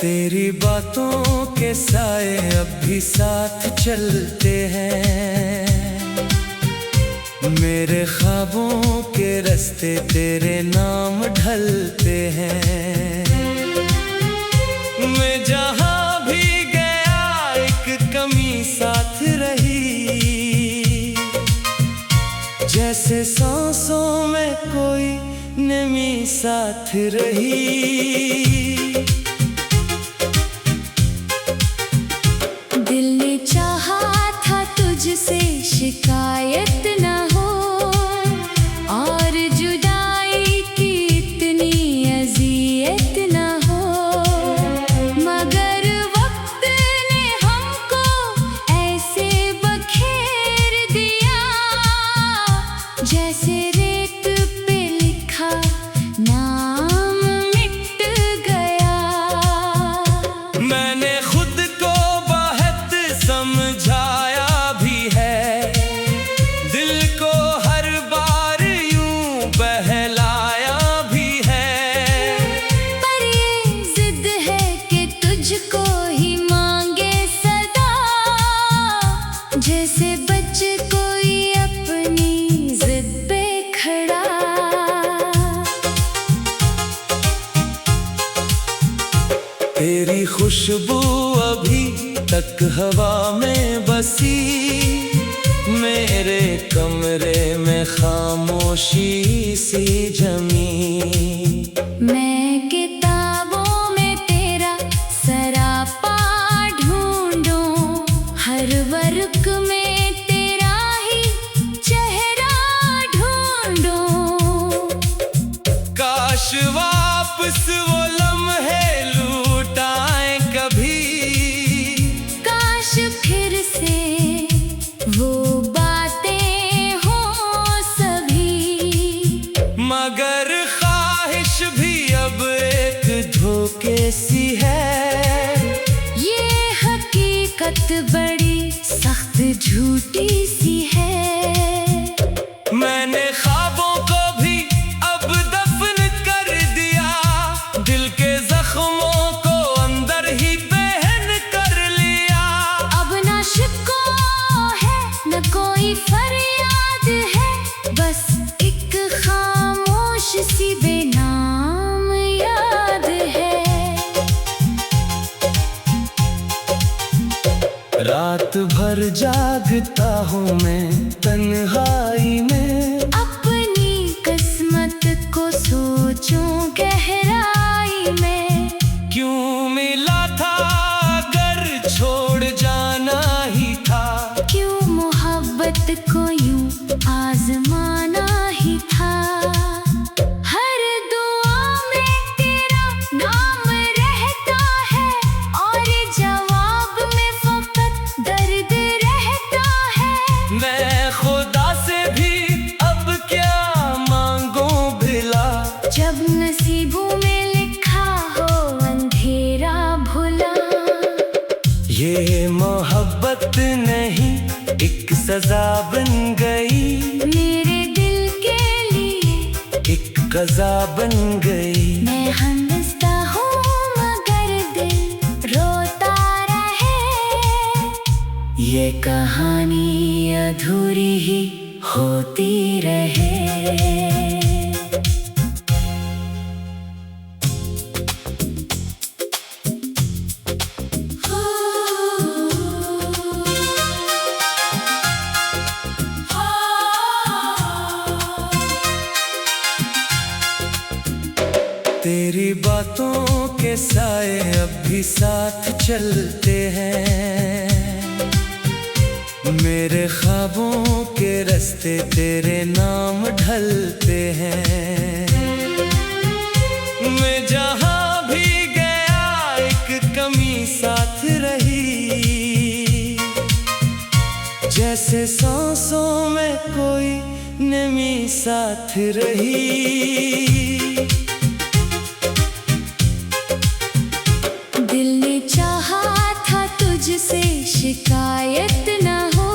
तेरी बातों के साए अब भी साथ चलते हैं। मेरे ख्वाबों के रास्ते तेरे नाम ढलते हैं। मैं जहाँ भी गया एक कमी साथ रही, जैसे सांसों में कोई नमी साथ रही। दिल ने चाहा था तुझसे शिकायत न हो, और जुदाई की इतनी अज़ियत न हो, मगर वक्त ने हमको ऐसे बखेर दिया, जैसे रेत पे लिखा नाम मिट गया। मैंने खुद को बहुत समझाया भी है, दिल को हर बार यूं बहलाया भी है, पर ये जिद है कि तुझको ही मांगे सदा, जैसे बच्चे कोई अपनी जिद पे खड़ा। तेरी खुशबू अभी तक हवा में बसी, मेरे कमरे में खामोशी सी जमी। मैं किताबों में तेरा सरापा ढूंढूं, हर वर्क में तेरा ही चेहरा ढूंढूं। काश वापस वो लम्हे लूट आए कभी, काश फिर से वो बातें हों सभी, मगर ख्वाहिश भी अब एक धोखे सी है। ये हकीकत बड़ी सख्त झूठी सी है। मैंने ख्वाबों को भी अब दफन कर दिया, दिल के जख्मों को अंदर ही पहन कर लिया। अब ना शिकवा है न कोई फरियाद है, बस एक खामोश सी बेनाम याद है। रात भर जागता हूँ मैं तन्हाई में, अपनी किस्मत को सोचूं गहराई में। क्यों मिला था अगर छोड़ जाना ही था, क्यों मोहब्बत को यूं आजमाना ही था। हर दुआ में तेरा नाम रहता है, और जवाब में फकत दर्द रहता है। मैं खुदा से भी अब क्या मांगूं भिला, जब नसीबों में लिखा हो अंधेरा भुला। ये मोहब्बत नहीं एक सजा बन गई, मेरे दिल के लिए एक कज़ा बन गई। मैं हंसता हूँ मगर दिल रोता रहे, ये कहानी अधूरी ही होती रहे। तेरी बातों के साए अब भी साथ चलते हैं। मेरे ख्वाबों के रास्ते तेरे नाम ढलते हैं। मैं जहाँ भी गया एक कमी साथ रही, जैसे सांसों में कोई नमी साथ रही। दिल ने चाहा था तुझसे शिकायत न हो,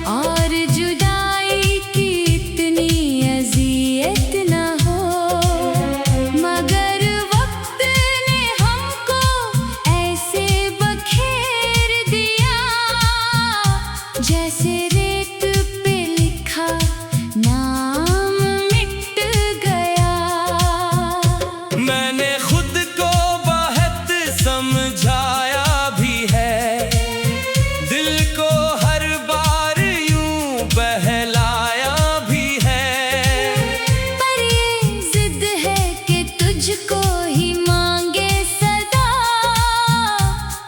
और जुदाई की इतनी अज़ियत न हो, मगर वक्त ने हमको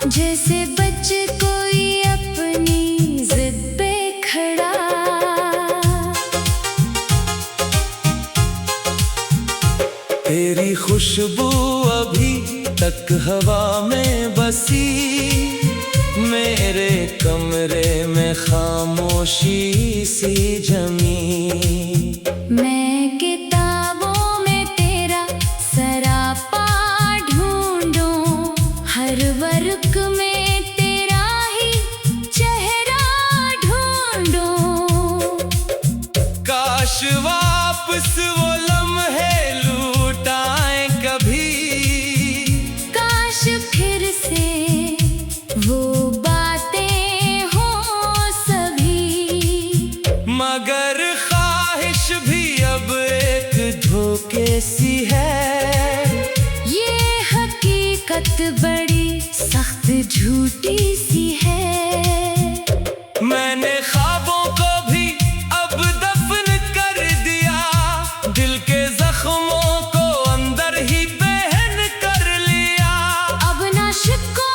जैसे बच्चे कोई अपनी जिद पे खड़ा। तेरी खुशबू अभी तक हवा में बसी, मेरे कमरे में खामोशी सी जमी। मैं किताबों में तेरा सरापा ढूंढूं, हर वर्ग में तेरा ही चेहरा ढूंढूं। काश वापस वो लम्हे लौट आए कभी, काश फिर से वो बातें हों सभी। मगर ख्वाहिश भी अब एक धोखे सी है। ये हकीकत बड़ी सख्त झूठी सी है। मैंने ख्वाबों को भी अब दफन कर दिया, दिल के जख्मों को अंदर ही पहन कर लिया। अब न शिको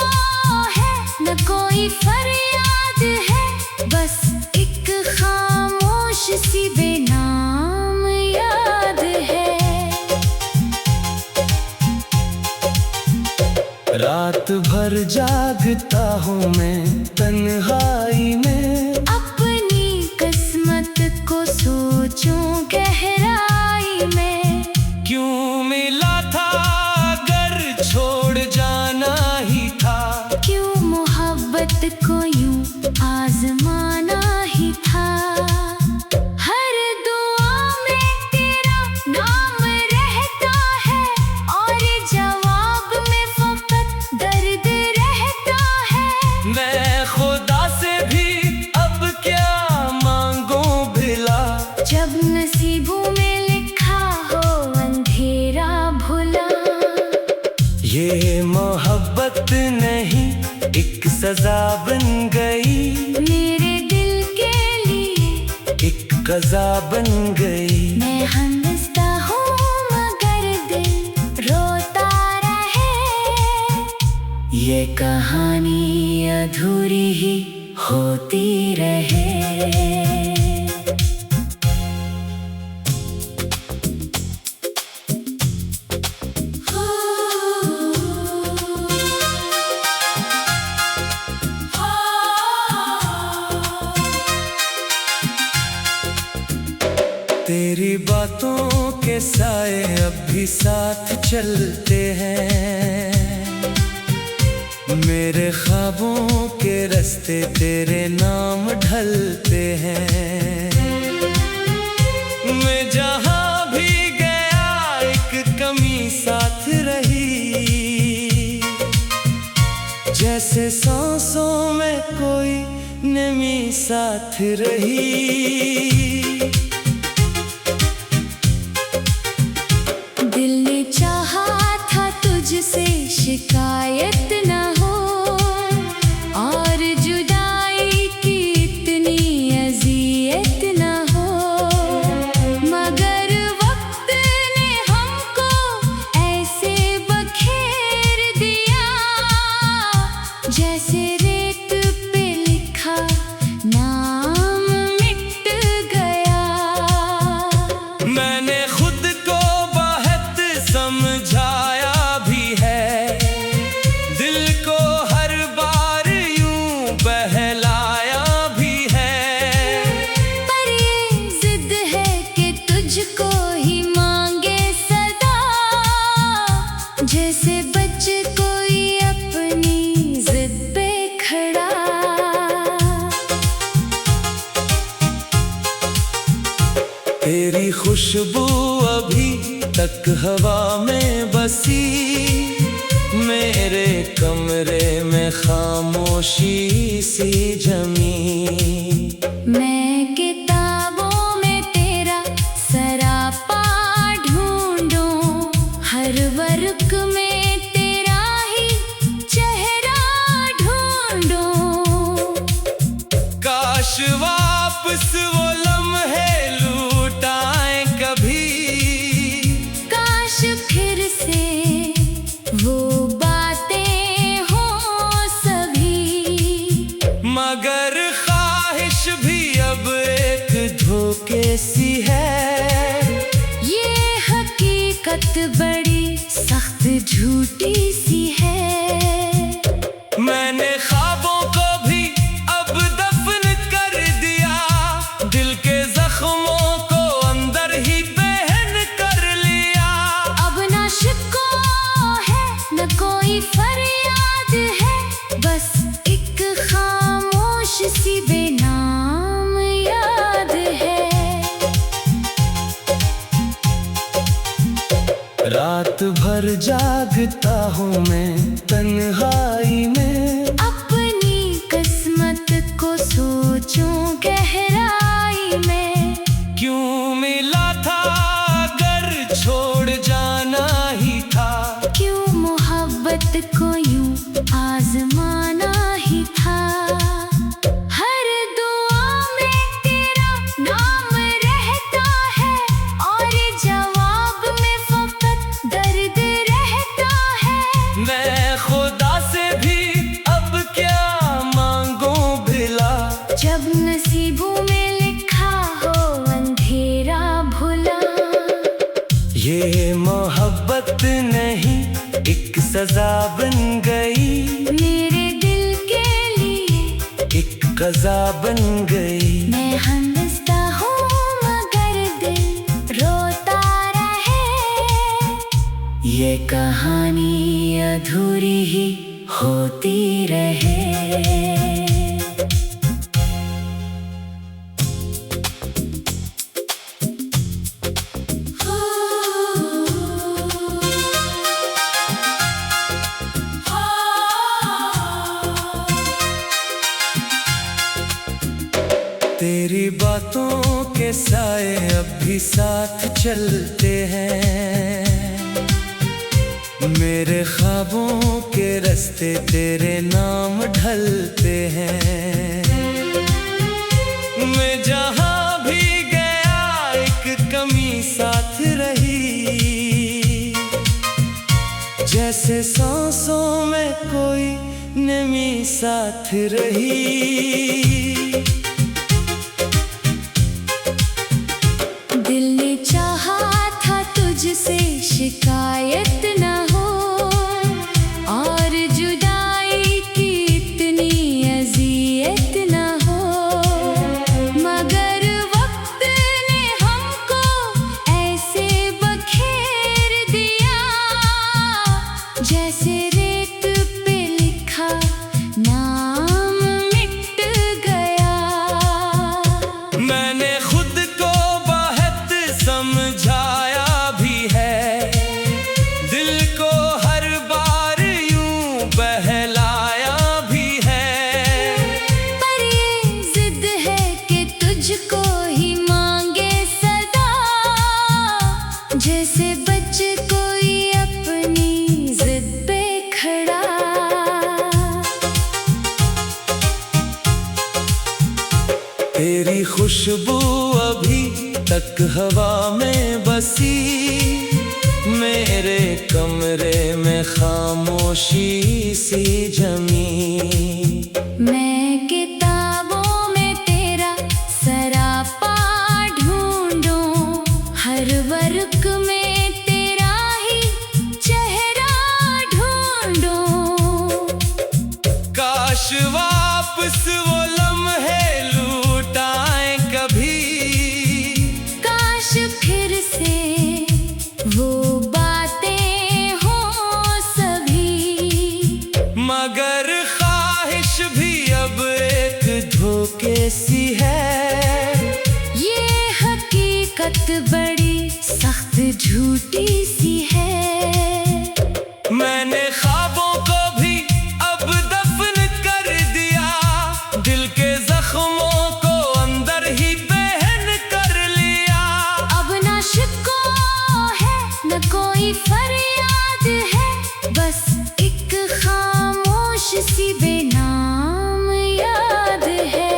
है न कोई फरियाद है, बस एक खामोश सी बेनाम याद है। रात भर जागता हूँ मैं तन्हाई में, अपनी किस्मत को सोचूं गहराई में। क्यों मिला था अगर छोड़ जाना ही था, क्यों मोहब्बत को यूं आजमाना ही था। हर दुआ में तेरा नाम रहता है, और जवाब में फकत दर्द रहता है। मैं खुदा से भी अब क्या मांगूं भिला, जब नसीबों में लिखा हो अंधेरा भुला। ये मोहब्बत नहीं एक सजा बन गई, मेरे दिल के लिए एक कज़ा बन गई। मैं हंसता हूँ मगर दिल रोता रहे, ये कहानी अधूरी ही होती रहे। तेरी बातों के साए अब भी साथ चलते हैं, मेरे ख्वाबों के रास्ते तेरे नाम ढलते हैं। मैं जहाँ भी गया एक कमी साथ रही, जैसे सांसों में कोई नमी साथ रही। दिल ने चाहा था तुझसे शिकायत न हो, और जुदाई की इतनी अज़ियत न हो। मगर वक्त ने हमको ऐसे बखेर दिया, जैसे रेत पे लिखा नाम मिट गया। मैंने खुद को बहुत समझाया भी है, दिल को हर बार यूं बहलाया भी है। पर ये जिद है कि तुझको ही मांगे सदा, जैसे बच्चे कोई अपनी जिद पे खड़ा। तेरी खुशबू अभी तक हवा में बसी, मेरे कमरे में खामोशी सी जमी। मैं किताबों में तेरा सरापा ढूंढूं, हर वर्ग में तेरा ही चेहरा ढूंढूं। काश वापस वो लम्हे लौट आए कभी, काश फिर से वो बातें हों हकीकत बड़ी सख्त झूठी सी है। मैंने ख्वाबों को भी अब दफन कर दिया, दिल के जख्मों को अंदर ही पहन कर लिया। अब ना शिकवा है न कोई फरियाद है, बस एक खामोश सी बेनाम याद है। रात भर जागता हूँ मैं तन्हाई में, अपनी किस्मत को सोचूं गहराई में। क्यों मिला था अगर छोड़ जाना ही था, क्यों मोहब्बत को यूं आजमाना ही था। हर दुआ में तेरा नाम रहता है, और जवाब में फकत दर्द रहता है। मैं खुदा से भी अब क्या मांगूं भिला, जब नसीबों में लिखा हो अंधेरा भुला। ये मोहब्बत नहीं एक सजा बन गई, मेरे दिल के लिए एक कज़ा बन गई। मैं हंसता हूँ मगर दिल रोता रहे, ये कहानी अधूरी ही होती रहे। तेरी बातों के साए अब भी साथ चलते हैं, मेरे ख्वाबों के रास्ते तेरे नाम ढलते हैं। मैं जहाँ भी गया एक कमी साथ रही, जैसे सांसों में कोई नमी साथ रही। दिल ने चाहा था तुझसे शिकायत न हो, और जुदाई की इतनी अजियत न हो। मगर वक्त ने हमको ऐसे बखेर दिया, जैसे रेत पे लिखा नाम मिट गया। मैंने खुद को बहुत समझाया भी है, दिल को हर बार यूं बहलाया भी है। पर ये जिद है कि तुझको ही मांगे सदा, जैसे बच्चे कोई अपनी जिद पे खड़ा। तेरी खुशबू अभी तक हवा में बसी, मेरे कमरे में खामोशी सी जमी। मैं किताबों में तेरा सरापा ढूंढूं, हर वर्क में तेरा ही चेहरा ढूंढूं। काश वापस वो लम्हे लूट आए कभी, काश फिर से वो बातें हों सभी। मगर ख्वाहिश भी अब एक धोखे सी है। ये हकीकत बड़ी सख्त झूठी सी है। मैंने ख्वाबों को भी अब दफन कर दिया, दिल के जख्मों को अंदर ही पहन कर लिया। अब ना शिकवा है न कोई फरियाद है, बस एक खामोश सी बेनाम याद है।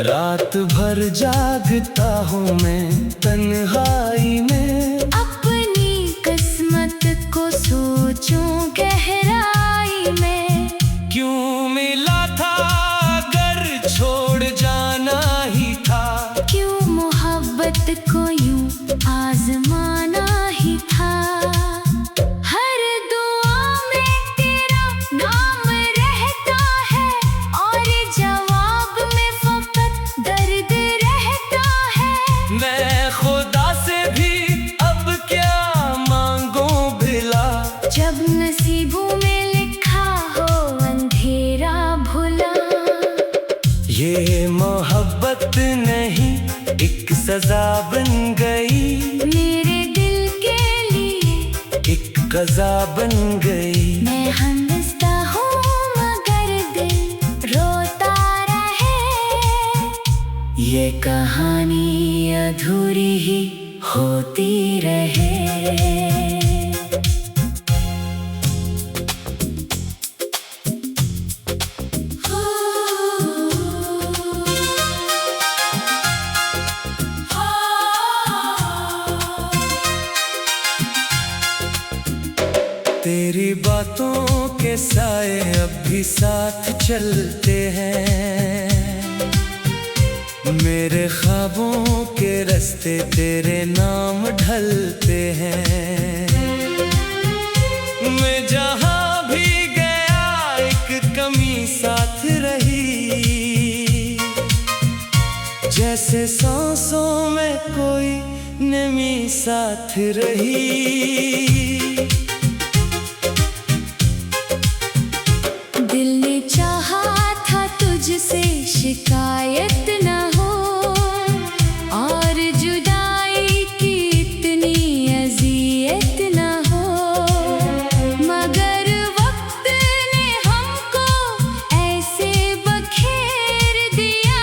रात भर जागता हूँ मैं तन्हाई में, अपनी किस्मत को सोचूं गहराई में। क्यों मिला था अगर छोड़ जाना ही था, क्यों मोहब्बत कज़ा बन गई। मैं हंसता हूँ मगर दिल रोता रहे, ये कहानी अधूरी ही होती रहे। तेरी बातों के साए अब भी साथ चलते हैं, मेरे ख्वाबों के रास्ते तेरे नाम ढलते हैं। मैं जहाँ भी गया एक कमी साथ रही, जैसे सांसों में कोई नमी साथ रही। दिल ने चाहा था तुझसे शिकायत न हो, और जुदाई की इतनी अज़ियत न हो, मगर वक्त ने हमको ऐसे बखेर दिया,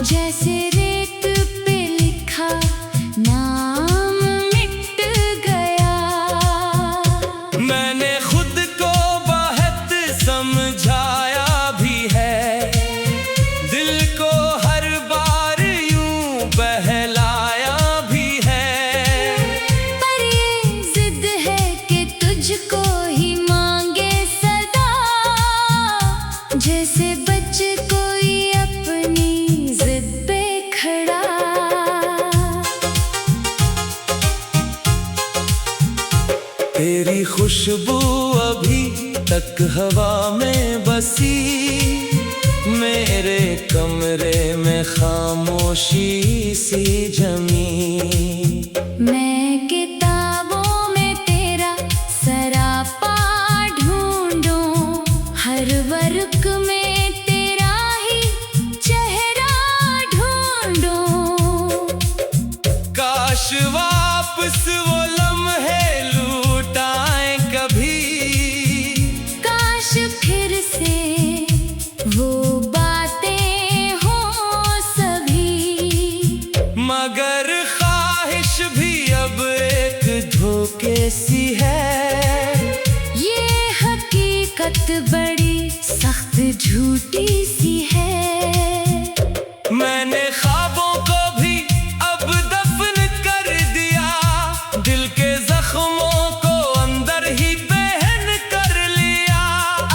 जैसे रेत पे लिखा नाम मिट गया। मैंने खुद को बहुत समझाया भी है, दिल को हर बार यूं बहलाया भी है, पर ये जिद है कि तुझको ही मांगे सदा, जैसे बच्चे कोई अपनी जिद पे खड़ा। तेरी खुशबू अभी तक हवा में बसी, मेरे कमरे में खामोशी सी जमी। मैं किताबों में तेरा सरापा ढूंढूं, हर वर्क में तेरा ही चेहरा ढूंढूं। काश वापस वो लम्हे लूट आए कभी, काश फिर से वो बातें हों सभी, मगर ख्वाहिश भी अब एक धोखे सी है। ये हकीकत बड़ी सख्त झूठी सी है। मैंने ख्वाबों को भी अब दफन कर दिया, दिल के जख्मों को अंदर ही पहन कर लिया।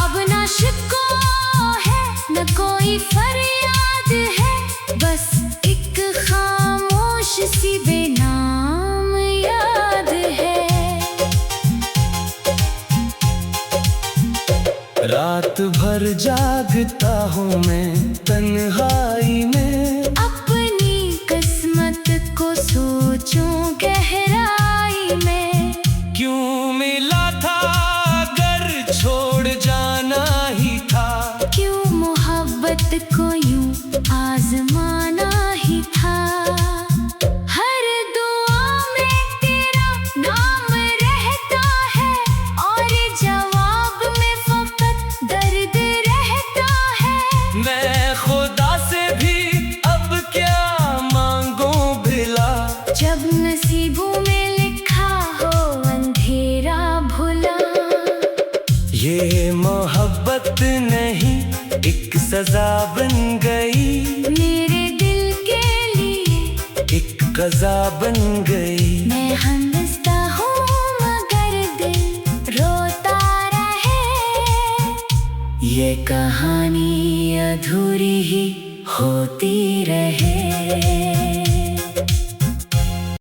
अब ना शिकवा है न कोई फरियाद है, बस एक खामोश सी बेनाम याद है। रात भर जागता हूँ मैं तन्हाई में, अपनी किस्मत को सोचूं गहराई में। क्यों मिला था अगर छोड़ जाना ही था, क्यों मोहब्बत को यूं आजमाना ही था। हर दुआ में तेरा नाम रहता है, और जवाब में फकत दर्द रहता है। मैं खुदा से भी अब क्या मांगूं भिला, जब नसीबों में लिखा हो अंधेरा भुला। ये मोहब्बत नहीं एक सजा बन गई, मेरे दिल के लिए एक कज़ा बन गई। मैं हंसता हूँ मगर दिल रोता रहे, ये कहानी अधूरी ही होती रहे।